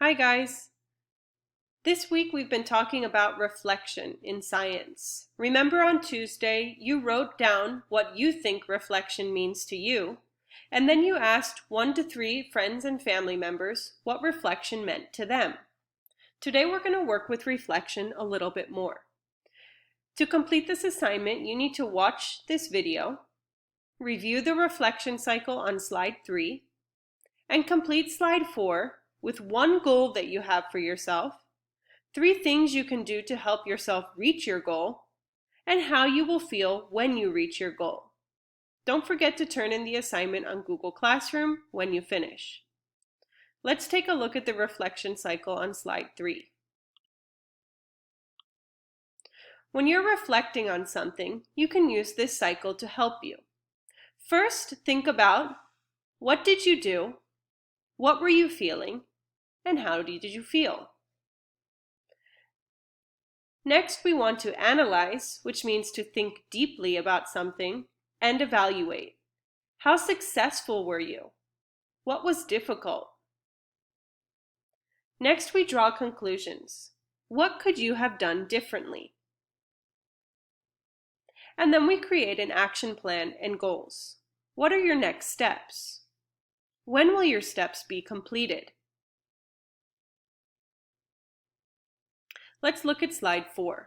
Hi guys! This week we've been talking about reflection in science. Remember on Tuesday you wrote down what you think reflection means to you, and then you asked 1 to 3 friends and family members what reflection meant to them. Today we're going to work with reflection a little bit more. To complete this assignment, you need to watch this video, review the reflection cycle on slide 3, and complete slide 4 with one goal that you have for yourself, 3 things you can do to help yourself reach your goal, and how you will feel when you reach your goal. Don't forget to turn in the assignment on Google Classroom when you finish. Let's take a look at the reflection cycle on slide 3. When you're reflecting on something, you can use this cycle to help you. First, think about what did you do, what were you feeling, and how did you feel? Next, we want to analyze, which means to think deeply about something, and evaluate. How successful were you? What was difficult? Next, we draw conclusions. What could you have done differently? And then we create an action plan and goals. What are your next steps? When will your steps be completed? Let's look at slide 4.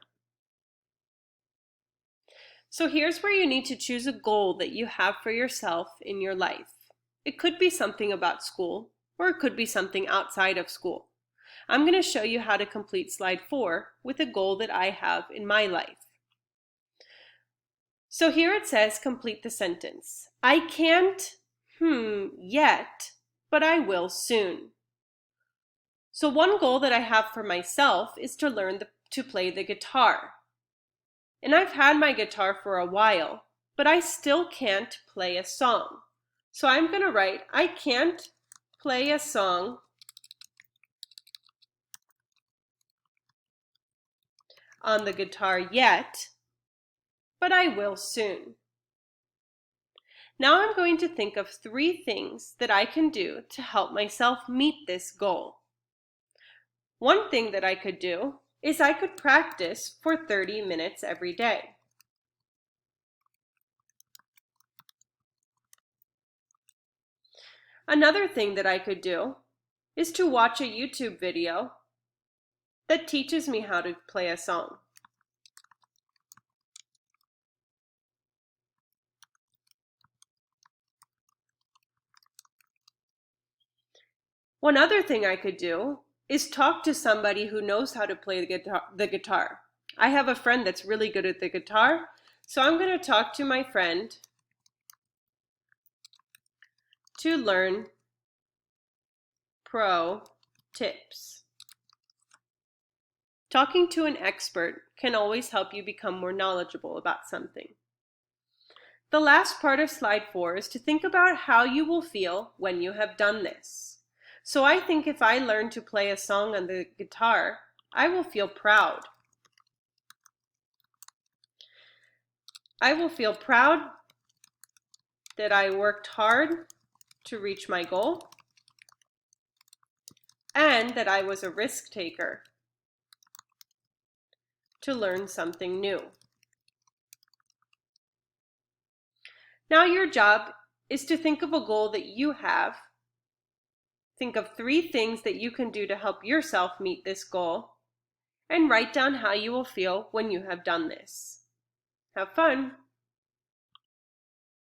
So here's where you need to choose a goal that you have for yourself in your life. It could be something about school, or it could be something outside of school. I'm going to show you how to complete slide 4 with a goal that I have in my life. So here it says complete the sentence. I can't, yet, but I will soon. So one goal that I have for myself is to learn to play the guitar. And I've had my guitar for a while, but I still can't play a song. So I'm going to write, I can't play a song on the guitar yet, but I will soon. Now I'm going to think of 3 things that I can do to help myself meet this goal. One thing that I could do is I could practice for 30 minutes every day. Another thing that I could do is to watch a YouTube video that teaches me how to play a song. One other thing I could do is talk to somebody who knows how to play the guitar. I have a friend that's really good at the guitar, so I'm going to talk to my friend to learn pro tips. Talking to an expert can always help you become more knowledgeable about something. The last part of slide 4 is to think about how you will feel when you have done this. So I think if I learn to play a song on the guitar, I will feel proud. I will feel proud that I worked hard to reach my goal and that I was a risk taker to learn something new. Now your job is to think of a goal that you have. Think of 3 things that you can do to help yourself meet this goal, and write down how you will feel when you have done this. Have fun!